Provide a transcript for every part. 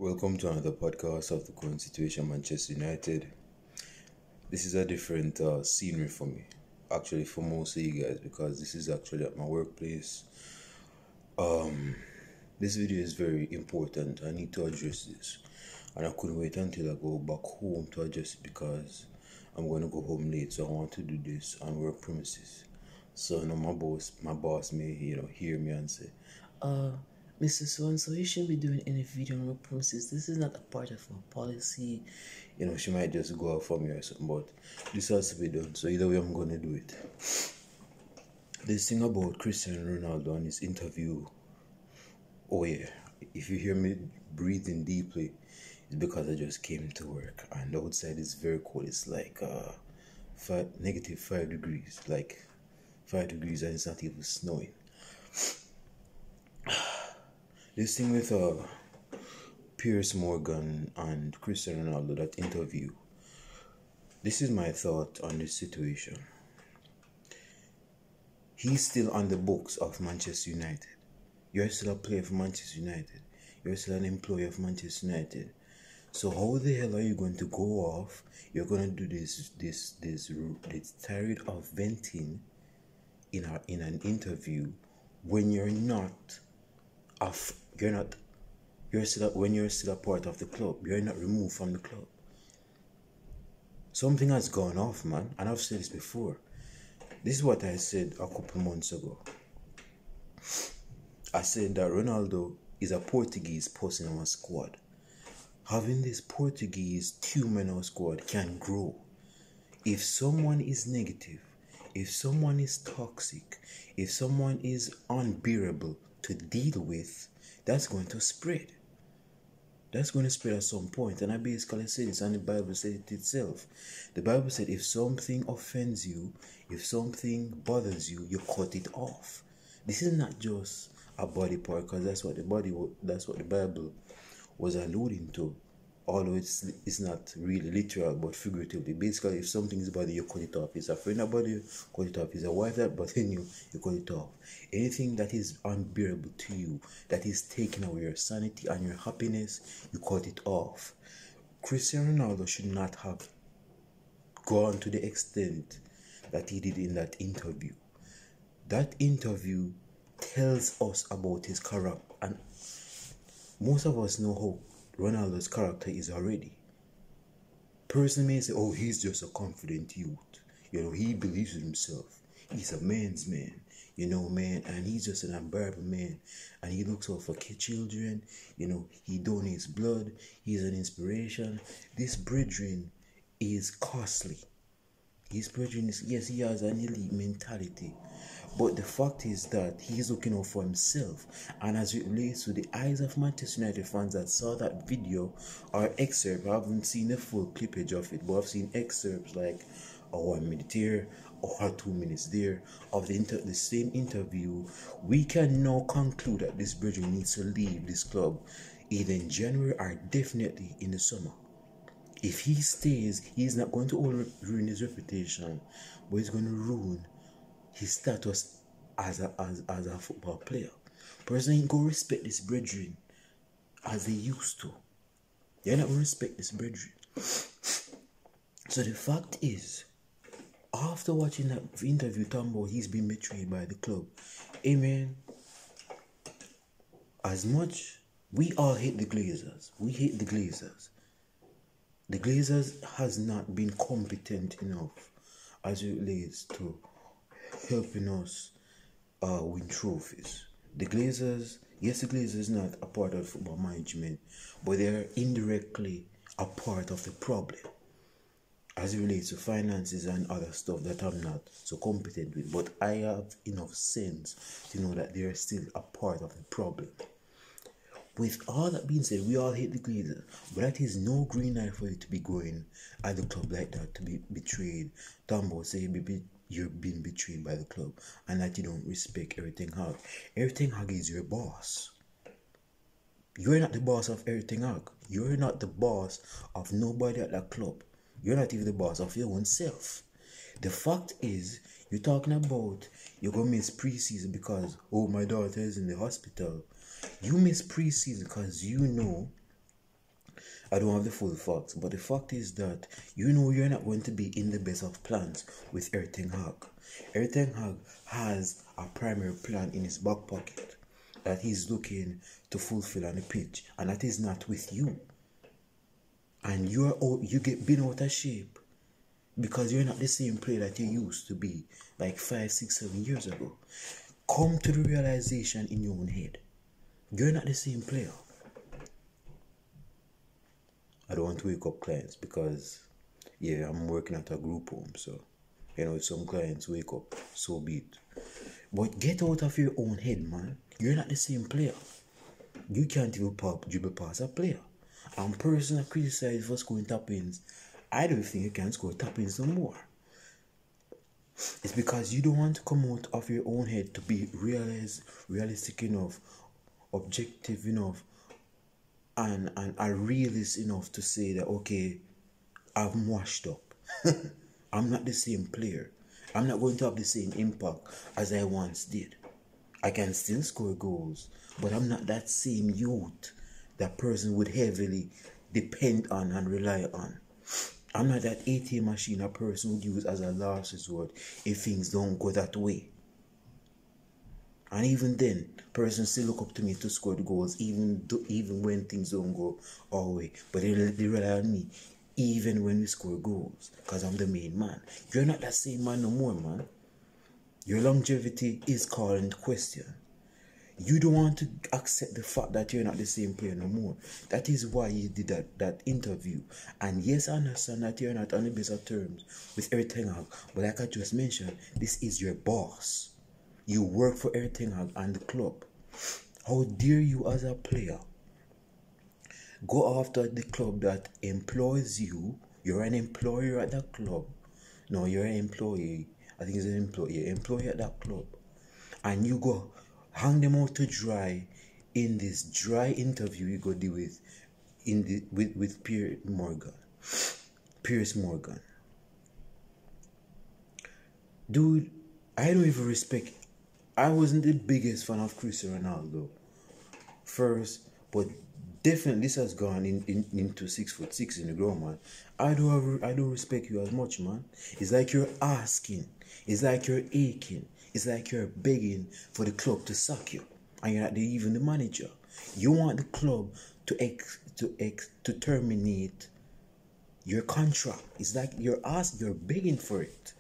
Welcome to another podcast of the current situation, Manchester United. This is a different scenery for me, actually, for most of you guys, because this is actually at my workplace. This video is very important. I need to address this, and I couldn't wait until I go back home to address it because I'm going to go home late, so I want to do this on work premises. So my boss may hear me and say, Mr. So-and-so, you shouldn't be doing any video on work premises. This is not a part of our policy. She might just go out for me or something, but this has to be done. So either way, I'm going to do it. This thing about Cristiano Ronaldo and his interview, oh yeah, if you hear me breathing deeply, it's because I just came to work and the outside is very cold. It's like -5 degrees, like 5 degrees, and it's not even snowing. This thing with Piers Morgan and Cristiano Ronaldo, that interview, this is my thought on this situation. He's still on the books of Manchester United. You're still a player for Manchester United. You're still an employee of Manchester United. So how the hell are you going to go off? You're going to do this tirade of venting in an interview when you're still a part of the club. You're not removed from the club. Something has gone off, man, and I've said this before. This is what I said a couple months ago. I said that Ronaldo is a Portuguese person in our squad. Having this Portuguese team in our squad can grow. If someone is negative, if someone is toxic, if someone is unbearable to deal with, that's going to spread. That's going to spread at some point. And I basically said this, and the Bible said it itself. The Bible said if something offends you, if something bothers you, you cut it off. This is not just a body part, because that's what the Bible was alluding to. Although it's not really literal, but figuratively. Basically, if something is bothering you, cut it off. It's a friend that bothers you, cut it off. It's a wife that bothers you, you cut it off. Anything that is unbearable to you, that is taking away your sanity and your happiness, you cut it off. Cristiano Ronaldo should not have gone to the extent that he did in that interview. That interview tells us about his character, and most of us know how Ronaldo's character is already. Person may say, oh, he's just a confident youth. He believes in himself. He's a man's man, man, and he's just an unbearable man. And he looks out for children, he donates blood, he's an inspiration. This brethren is costly. His brethren is, yes, he has an elite mentality. But the fact is that he's looking out for himself. And as it relates to the eyes of Manchester United fans that saw that video or excerpt, I haven't seen the full clippage of it, but I've seen excerpts like a 1 minute here or 2 minutes there of the same interview. We can now conclude that this brethren needs to leave this club either in January or definitely in the summer. If he stays, he's not going to only ruin his reputation, but he's going to ruin his status as a football player. Person ain't gonna respect this brethren as they used to. They're not gonna respect this brethren. So the fact is, after watching that interview talking about he's been betrayed by the club, amen. As much we all hate the Glazers. We hate the Glazers. The Glazers has not been competent enough as it relates to helping us win trophies. The Glazers, yes, the Glazers is not a part of football management, but they are indirectly a part of the problem as it relates to finances and other stuff that I'm not so competent with. But I have enough sense to know that they are still a part of the problem. With all that being said, we all hate the Glazers, but that is no green light for you to be going at the club like that, to be betrayed. Tambo say you've been betrayed by the club and that you don't respect Everything Hog. Everything Hog is your boss. You're not the boss of Everything Hog. You're not the boss of nobody at that club. You're not even the boss of your own self. The fact is, you're talking about you're going to miss preseason because, oh, my daughter is in the hospital. You miss preseason because you know I don't have the full facts, but the fact is that you know you're not going to be in the best of plans with Erik ten Hag. Erik ten Hag has a primary plan in his back pocket that he's looking to fulfill on the pitch, and that is not with you. And you get been out of shape because you're not the same player that you used to be like 5, 6, 7 years ago. Come to the realization in your own head. You're not the same player. I don't want to wake up clients because, yeah, I'm working at a group home. So, you know, if some clients wake up, so be it. But get out of your own head, man. You're not the same player. You can't even dribble past a player. And personally criticize for scoring tap-ins. I don't think you can score tap-ins no more. It's because you don't want to come out of your own head to be realistic enough, objective enough, and a realist enough to say that, okay, I'm washed up. I'm not the same player. I'm not going to have the same impact as I once did. I can still score goals, but I'm not that same youth that person would heavily depend on and rely on. I'm not that ATM machine a person would use as a last resort if things don't go that way. And even then, person still look up to me to score the goals, even when things don't go our way. But they rely on me, even when we score goals, because I'm the main man. You're not that same man no more, man. Your longevity is called into question. You don't want to accept the fact that you're not the same player no more. That is why you did that interview. And yes, I understand that you're not on the best of terms with Erik ten Hag. But like I just mentioned, this is your boss. You work for Erik ten Hag and the club. How dare you as a player go after the club that employs you? You're an employer at that club. No, you're an employee. I think it's an employee at that club. And you go hang them out to dry in this dry interview you go do with Piers Morgan. Piers Morgan. Dude, I don't even respect. I wasn't the biggest fan of Cristiano Ronaldo first, but definitely this has gone into 6'6" in the ground, man. I don't respect you as much, man. It's like you're asking. It's like you're aching. It's like you're begging for the club to sack you, and you're not even the manager. You want the club to terminate your contract. It's like you're begging for it.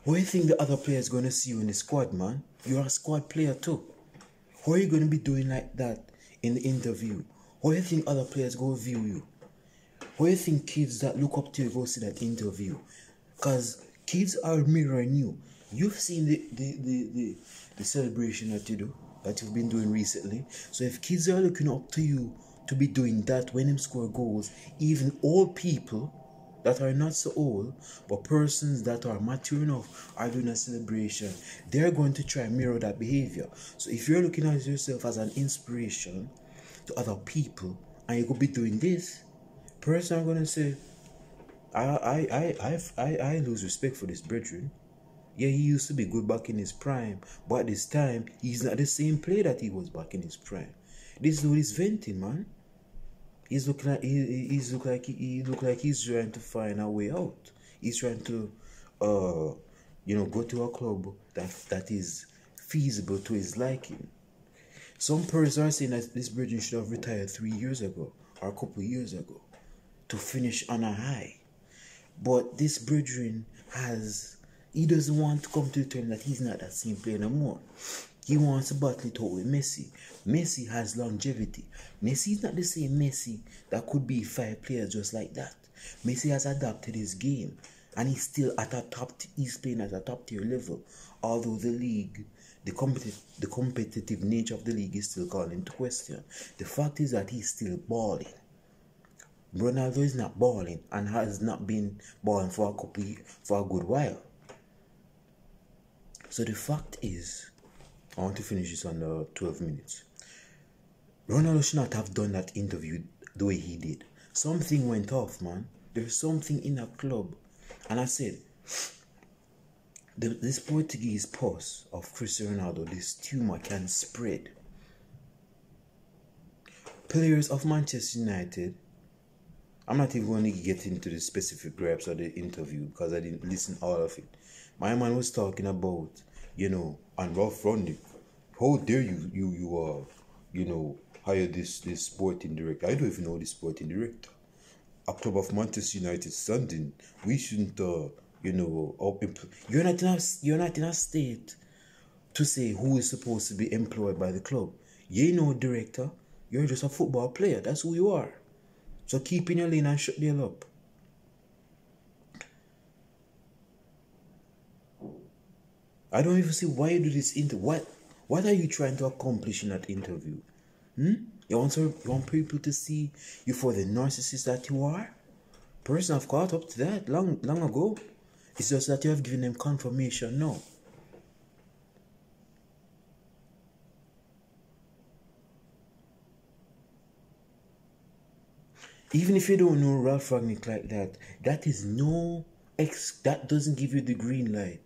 What do you think the other players gonna see you in the squad, man? You're a squad player too. How are you gonna be doing like that in the interview? How do you think other players go view you? How do you think kids that look up to you go see that interview? Because kids are mirroring you. You've seen the celebration that you've been doing recently. So if kids are looking up to you to be doing that when them score goals, even old people that are not so old, but persons that are mature enough are doing a celebration, they're going to try and mirror that behavior. So if you're looking at yourself as an inspiration to other people and you could be doing this, person are gonna say, I lose respect for this brethren. Yeah, he used to be good back in his prime, but at this time he's not the same player that he was back in his prime. This dude is venting, man. He look like he's trying to find a way out. He's trying to go to a club that is feasible to his liking. Some persons are saying that this brethren should have retired 3 years ago or a couple of years ago to finish on a high. But this brethren he doesn't want to come to the term that he's not that same player no more. He wants to battle it out with Messi. Messi has longevity. Messi is not the same Messi that could be 5 players just like that. Messi has adapted his game and he's still he's playing at a top tier level. Although the competitive nature of the league is still called into question. The fact is that he's still balling. Ronaldo is not balling and has not been balling for a good while. So the fact is, I want to finish this under 12 minutes. Ronaldo should not have done that interview the way he did. Something went off, man. There's something in a club. And I said, this Portuguese pus of Cristiano Ronaldo, this tumor can spread. Players of Manchester United, I'm not even going to get into the specific gripes of the interview because I didn't listen all of it. My man was talking about, and Ralph Rangnick, how dare you hire this sporting director. I don't even know this sporting director. A club of Manchester United standing, we shouldn't, you're not in a state to say who is supposed to be employed by the club. You know, director, you're just a football player. That's who you are. So keep in your lane and shut the hell up. I don't even see why you do this interview. What are you trying to accomplish in that interview? You want people to see you for the narcissist that you are? Person have caught up to that long ago. It's just that you have given them confirmation now. Even if you don't know Ralph Rangnick like that, that doesn't give you the green light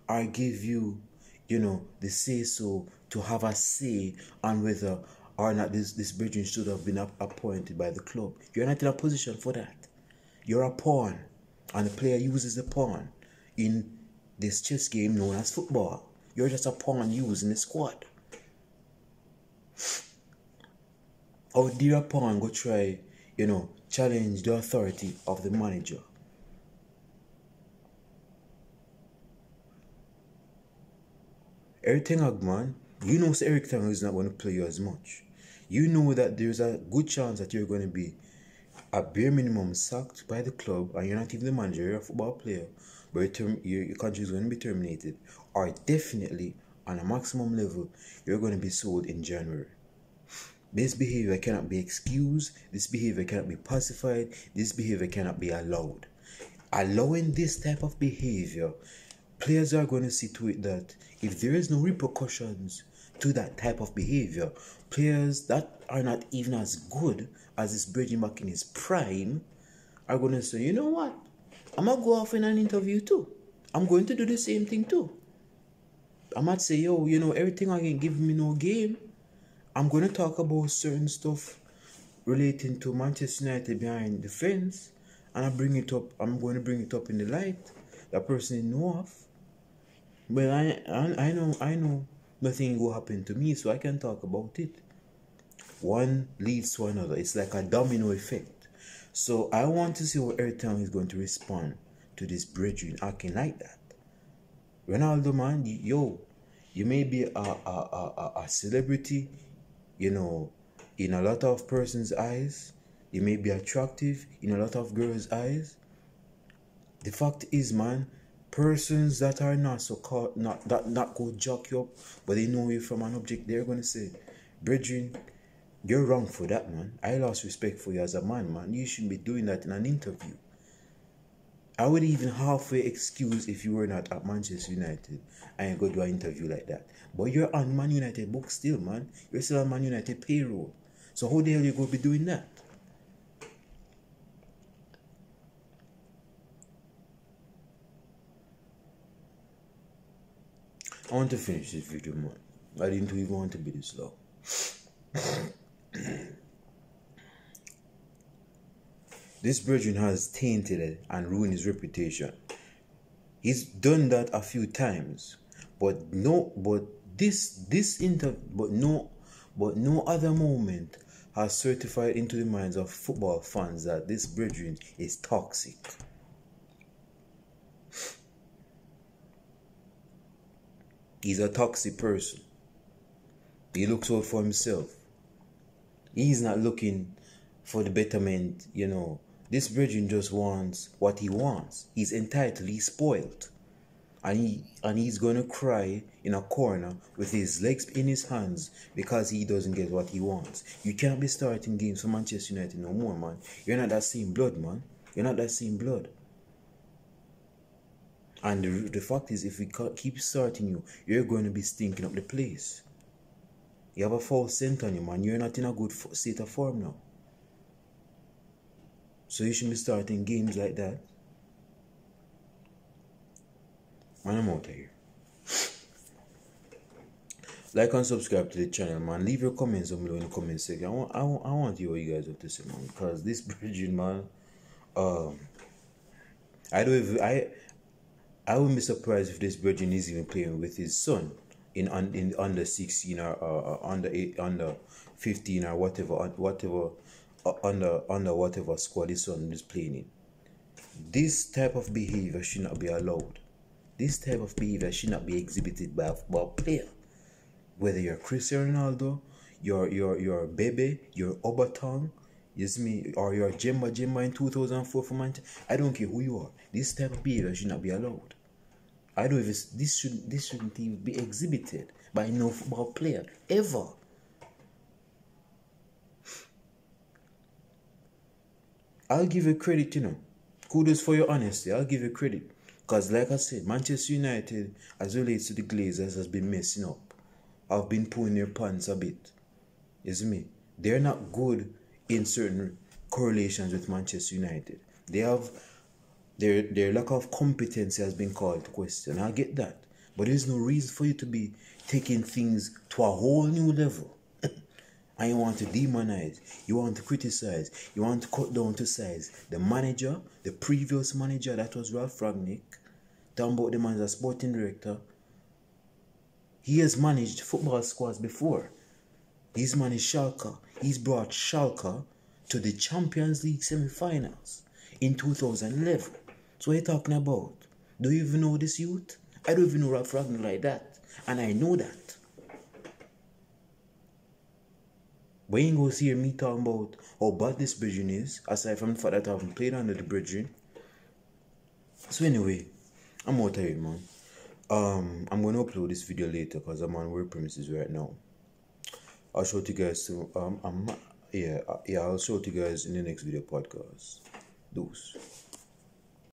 or give you, the say so to have a say on whether or not this brethren should have been appointed by the club. You're not in a position for that. You're a pawn, and the player uses the pawn in this chess game known as football. You're just a pawn used in the squad. How dare a pawn go try, challenge the authority of the manager? Eric Ten Hag, man, you know Eric Ten Hag is not going to play you as much. You know that there's a good chance that you're going to be at bare minimum sacked by the club, and you're not even the manager, you're a football player, but your contract is going to be terminated, or definitely on a maximum level, you're going to be sold in January. This behavior cannot be excused, this behavior cannot be pacified, this behavior cannot be allowed. Allowing this type of behavior, players are going to see to it that if there is no repercussions to that type of behavior, players that are not even as good as this bridging back in his prime are going to say, you know what, I'm going to go off in an interview too. I'm going to do the same thing too. I might say, yo, everything I can give me no game. I'm going to talk about certain stuff relating to Manchester United behind the fence, and I'm going to bring it up in the light that person didn't know of. But I know nothing will happen to me, so I can talk about it. One leads to another. It's like a domino effect. So I want to see how Eric Ten Hag is going to respond to this brethren acting like that. Ronaldo, man, you may be a celebrity, in a lot of persons' eyes. You may be attractive in a lot of girls' eyes. The fact is, man, persons that are not so called, not go jock you up, but they know you from an object, they're going to say, brethren, you're wrong for that, man. I lost respect for you as a man. You shouldn't be doing that in an interview. I would even halfway excuse if you were not at Manchester United and go do an interview like that. But you're on Man United book still, man. You're still on Man United payroll. So how the hell you going to be doing that? I want to finish this video, man. I didn't even want to be this long. This brethren has tainted and ruined his reputation. He's done that a few times, but no other moment has certified into the minds of football fans that this brethren is toxic. He's a toxic person. He looks out for himself. He's not looking for the betterment, This brethren just wants what he wants. He's entitled, he's spoiled. And he's going to cry in a corner with his legs in his hands because he doesn't get what he wants. You can't be starting games for Manchester United no more, man. You're not that same blood, man. You're not that same blood. And the fact is, if we keep starting you, you're going to be stinking up the place. You have a false scent on you, man. You're not in a good state of form now. So you shouldn't be starting games like that. Man, I'm out of here. Like and subscribe to the channel, man. Leave your comments down below in the comment section. I want to hear what you guys have to say, man. Because this bridging, man, I don't even, I wouldn't be surprised if this virgin is even playing with his son in under 16 or under 8, under 15 or whatever under whatever squad his son is playing in. This type of behavior should not be allowed. This type of behavior should not be exhibited by a player. Whether you're Cristiano Ronaldo, your Bebe, your Obatang, yes me, or your Jemba in 2004 for Manchester. I don't care who you are. This type of behavior should not be allowed. I don't even, this shouldn't even be exhibited by no football player ever. I'll give you credit, you know. Kudos for your honesty. I'll give you credit. Because like I said, Manchester United, as relates to the Glazers, has been messing up. I've been pulling their pants a bit. You see me? They're not good in certain correlations with Manchester United. They have their lack of competency has been called to question. I get that. But there's no reason for you to be taking things to a whole new level. And you want to demonize, you want to criticize, you want to cut down to size. The manager, the previous manager, that was Ralph Rangnick, talking about them as a sporting director. He has managed football squads before. He's managed Schalke. He's brought Schalke to the Champions League semi-finals in 2011. So what are you talking about? Do you even know this youth? I don't even know Ralph Rangnick like that. And I know that. But you ain't gonna hear me talking about how bad this bridging is, aside from the fact that I haven't played under the bridging. So anyway, I'm out of here, man. I'm gonna upload this video later because I'm on work premises right now. I'll show it to you guys I'll show it to you guys in the next video podcast. Deuce.